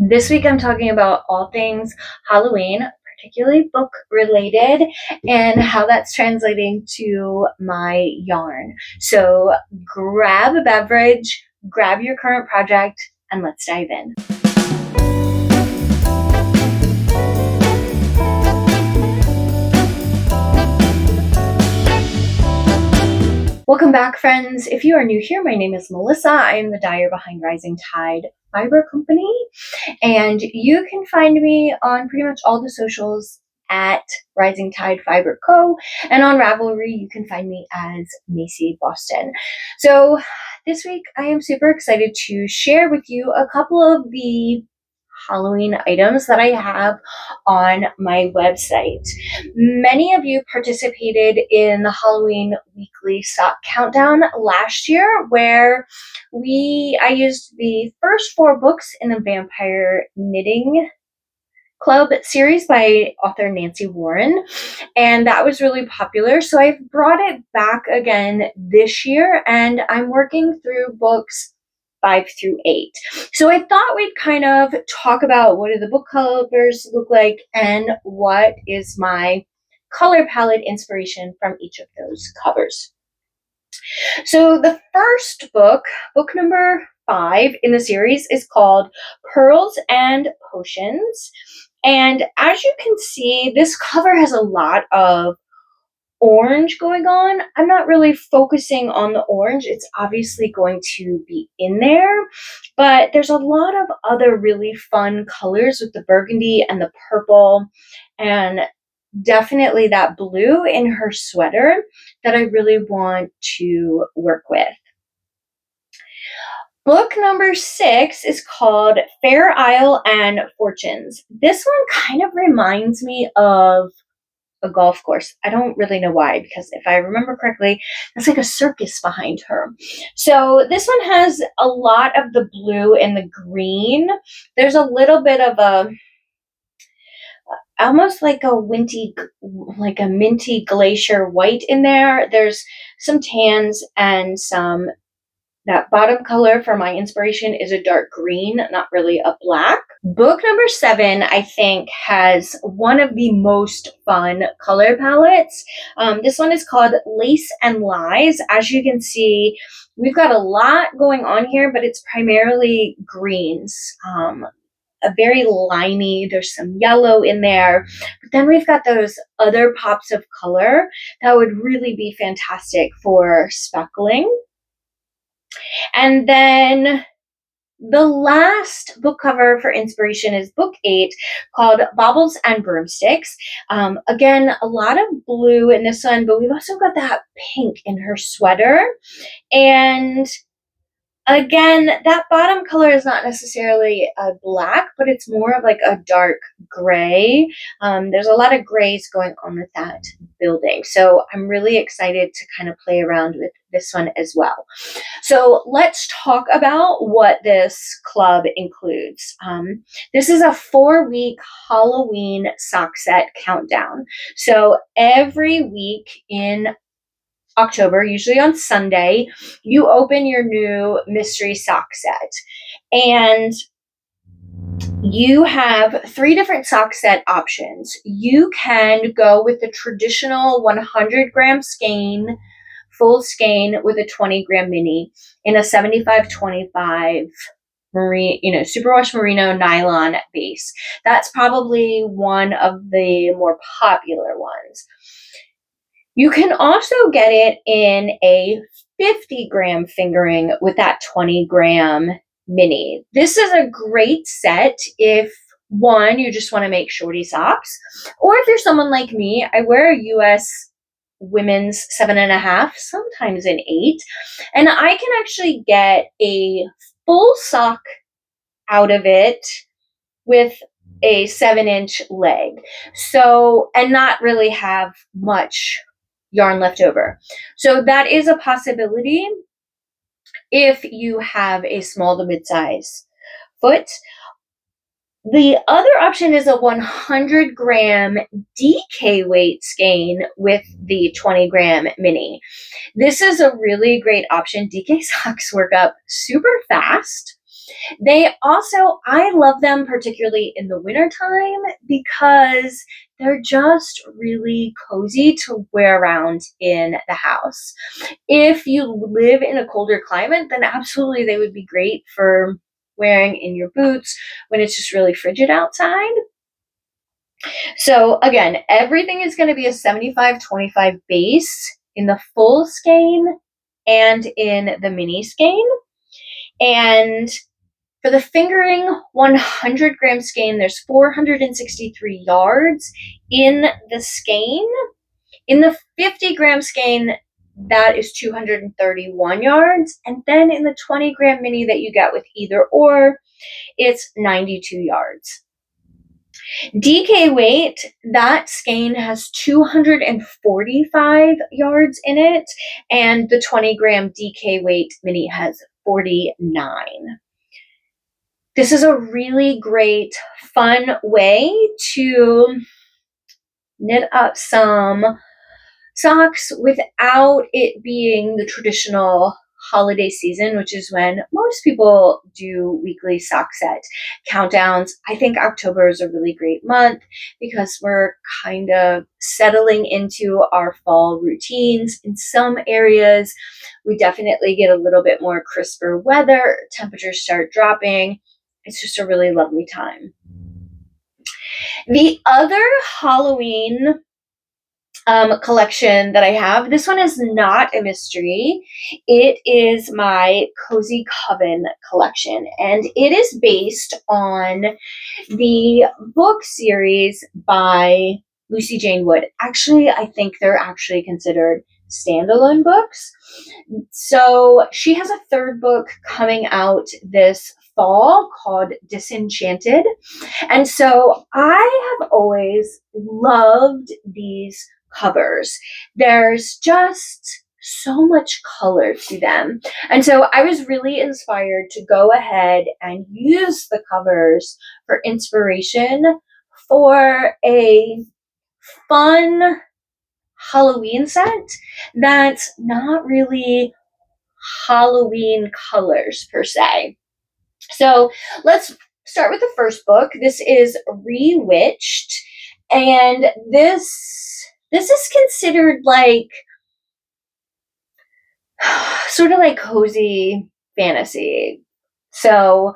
This week I'm talking about all things Halloween, particularly book related, and how that's translating to my yarn. So grab a beverage, grab your current project, and let's dive in. Welcome back, friends. If you are new here, my name is Melissa. I am the dyer behind Rising Tide Fiber Company, and you can find me on pretty much all the socials at Rising Tide Fiber Co. And on Ravelry, you can find me as Macy Boston. So this week, I am super excited to share with you a couple of the Halloween items that I have on my website. Many of you participated in the Halloween weekly sock countdown last year, where I used the first 4 books in the Vampire Knitting Club series by author Nancy Warren, and that was really popular. So I've brought it back again this year, and I'm working through books 5 through 8. So I thought we'd kind of talk about what do the book covers look like and what is my color palette inspiration from each of those covers. So the first book number 5 in the series, is called Pearls and Potions. And as you can see, this cover has a lot of orange going on. I'm not really focusing on the orange. It's obviously going to be in there, but there's a lot of other really fun colors with the burgundy and the purple, and definitely that blue in her sweater that I really want to work with. Book number 6 is called Fair Isle and Fortunes. This one kind of reminds me of a golf course. I don't really know why, because if I remember correctly, that's like a circus behind her. So this one has a lot of the blue and the green. There's a little bit of almost like a minty glacier white in there. There's some tans and that bottom color for my inspiration is a dark green, not really a black. Book number 7, I think, has one of the most fun color palettes. This one is called Lace and Lies. As you can see, we've got a lot going on here, but it's primarily greens. A very limey, there's some yellow in there, but then we've got those other pops of color that would really be fantastic for speckling. And then the last book cover for inspiration is book 8, called Baubles and Broomsticks. Again, a lot of blue in this one, but we've also got that pink in her sweater. And again, that bottom color is not necessarily a black, but it's more of like a dark gray. There's a lot of grays going on with that building. So I'm really excited to kind of play around with this one as well. So let's talk about what this club includes. This is a 4-week Halloween sock set countdown. So every week in October, usually on Sunday, you open your new mystery sock set, and you have 3 different sock set options. You can go with the traditional 100-gram skein, full skein with a 20-gram mini in a 75-25 superwash merino nylon base. That's probably one of the more popular ones. You can also get it in a 50-gram fingering with that 20-gram mini. This is a great set if, one, you just want to make shorty socks, or if you're someone like me, I wear a US women's 7.5, sometimes an 8, and I can actually get a full sock out of it with a 7-inch leg. So, and not really have much yarn left over. So that is a possibility if you have a small to mid-size foot. The other option is a 100-gram DK weight skein with the 20-gram mini. This is a really great option. DK socks work up super fast. They also, I love them particularly in the wintertime because they're just really cozy to wear around in the house. If you live in a colder climate, then absolutely they would be great for wearing in your boots when it's just really frigid outside. So again, everything is going to be a 75-25 base in the full skein and in the mini skein. And for the fingering 100-gram skein, there's 463 yards in the skein. In the 50-gram skein, that is 231 yards. And then in the 20-gram mini that you get with either or, it's 92 yards. DK weight, that skein has 245 yards in it, and the 20-gram DK weight mini has 49. This is a really great, fun way to knit up some socks without it being the traditional holiday season, which is when most people do weekly sock set countdowns. I think October is a really great month because we're kind of settling into our fall routines. In some areas, we definitely get a little bit more crisper weather, temperatures start dropping. It's just a really lovely time. The other Halloween collection that I have, this one is not a mystery. It is my Cozy Coven collection, and it is based on the book series by Lucy Jane Wood. Actually, I think they're actually considered standalone books. So she has a third book coming out this fall called Disenchanted. And so I have always loved these covers. There's just so much color to them. And so I was really inspired to go ahead and use the covers for inspiration for a fun Halloween set that's not really Halloween colors per se. So let's start with the first book. This is Rewitched, and this is considered like sort of like cozy fantasy. So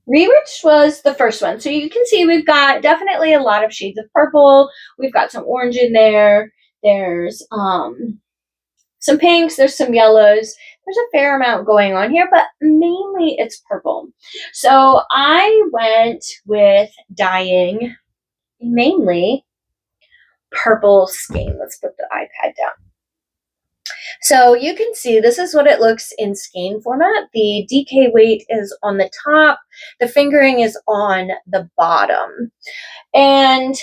Rewitched was the first one. So you can see we've got definitely a lot of shades of purple. We've got some orange in there. There's some pinks, there's some yellows. There's a fair amount going on here, but mainly it's purple. So I went with dyeing mainly purple skein. Let's put the iPad down. So you can see this is what it looks in skein format. The DK weight is on the top. The fingering is on the bottom. And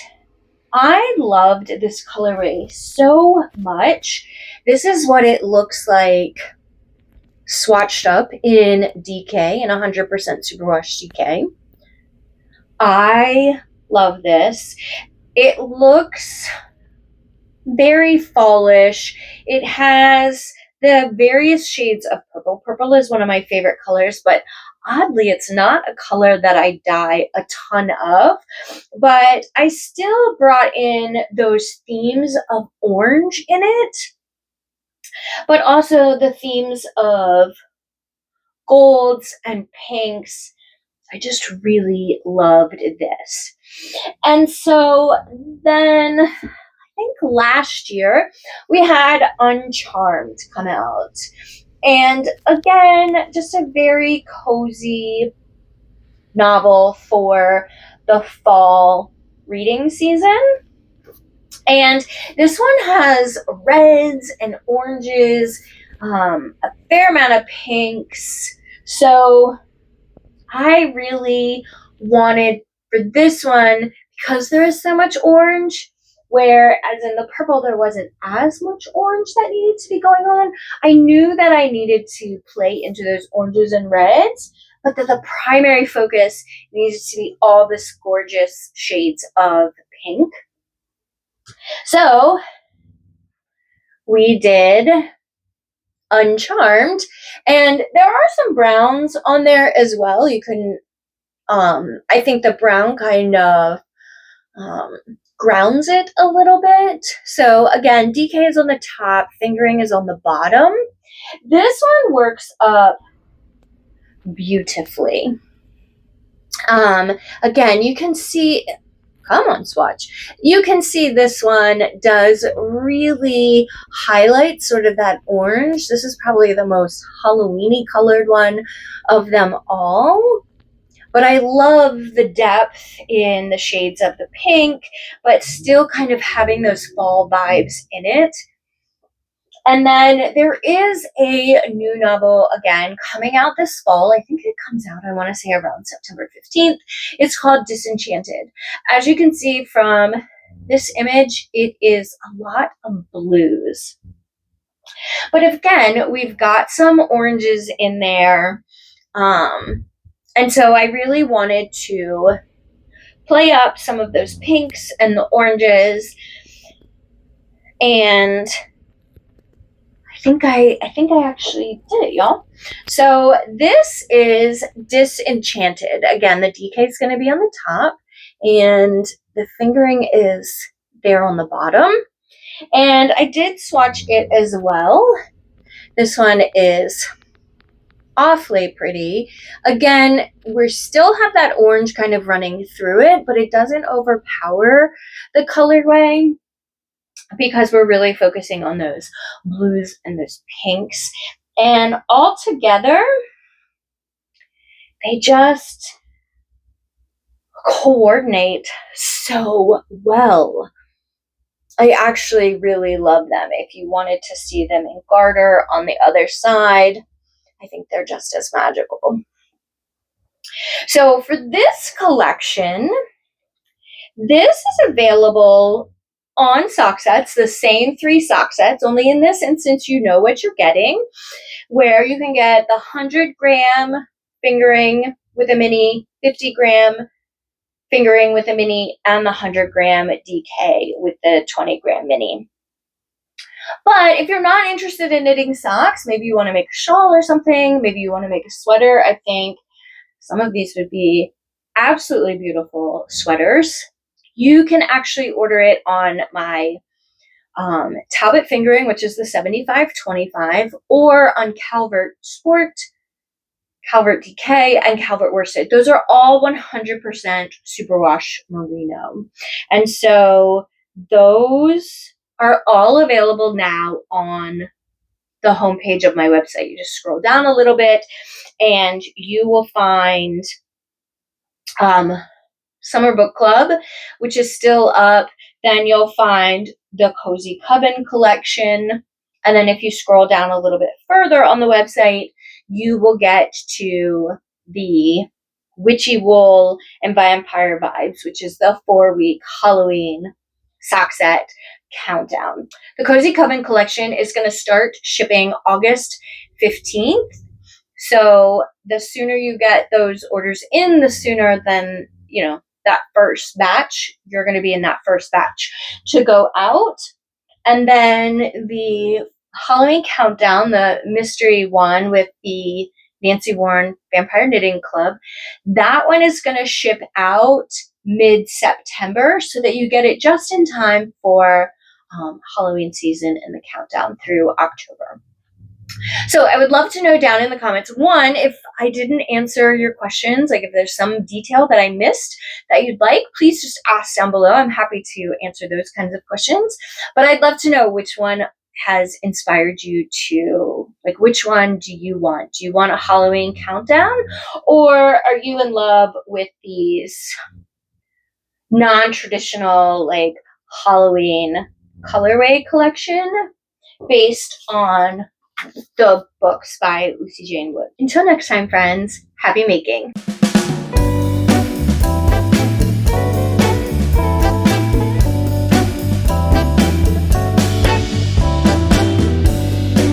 I loved this colorway so much. This is what it looks like swatched up in DK, in 100% superwash DK. I love this. It looks very fallish. It has the various shades of purple. Purple is one of my favorite colors, but oddly, it's not a color that I dye a ton of, but I still brought in those themes of orange in it, but also the themes of golds and pinks. I just really loved this. And so then I think last year we had Uncharmed come out. And again, just a very cozy novel for the fall reading season. And this one has reds and oranges, a fair amount of pinks. So I really wanted for this one, because there is so much orange, whereas in the purple there wasn't as much orange that needed to be going on. I knew that I needed to play into those oranges and reds, but that the primary focus needed to be all this gorgeous shades of pink. So we did Uncharmed. And there are some browns on there as well. You can, I think the brown kind of grounds it a little bit. So again, DK is on the top, fingering is on the bottom. This one works up beautifully. Again, you can see, come on, swatch. You can see this one does really highlight sort of that orange. This is probably the most Halloween-y colored one of them all. But I love the depth in the shades of the pink, but still kind of having those fall vibes in it. And then there is a new novel, again, coming out this fall. I think it comes out, I want to say, around September 15th. It's called Disenchanted. As you can see from this image, it is a lot of blues. But again, we've got some oranges in there. And so I really wanted to play up some of those pinks and the oranges. And I think I actually did it, y'all. So this is Disenchanted. Again, the DK is going to be on the top, and the fingering is there on the bottom. And I did swatch it as well. This one is awfully pretty. Again, we still have that orange kind of running through it, but it doesn't overpower the colorway, because we're really focusing on those blues and those pinks. And all together, they just coordinate so well. I actually really love them. If you wanted to see them in garter on the other side, I think they're just as magical. So for this collection, this is available on sock sets, the same 3 sock sets, only in this instance you know what you're getting, where you can get the 100-gram fingering with a mini, 50-gram fingering with a mini, and the 100-gram DK with the 20-gram mini. But if you're not interested in knitting socks, maybe you want to make a shawl or something, maybe you want to make a sweater, I think some of these would be absolutely beautiful sweaters. You can actually order it on my Talbot fingering, which is the 75-25, or on Calvert Sport, Calvert DK, and Calvert Worsted. Those are all 100% superwash merino. And so those are all available now on the homepage of my website. You just scroll down a little bit and you will find Summer Book Club, which is still up. Then you'll find the Cozy Coven collection. And then if you scroll down a little bit further on the website, you will get to the Witchy Wool and Vampire Vibes, which is the 4-week Halloween sock set countdown. The Cozy Coven collection is going to start shipping August 15th. So the sooner you get those orders in, the sooner then, that first batch, you're going to be in that first batch to go out. And then the Halloween countdown, the mystery one with the Nancy Warren Vampire Knitting Club, that one is going to ship out mid-September so that you get it just in time for Halloween season and the countdown through October. So I would love to know down in the comments, one, if I didn't answer your questions, like if there's some detail that I missed that you'd like, please just ask down below. I'm happy to answer those kinds of questions. But I'd love to know which one has inspired you to, like, which one do you want? Do you want a Halloween countdown? Or are you in love with these non-traditional, like, Halloween colorway collection based on the books by Lucy Jane Wood? Until next time, friends, happy making.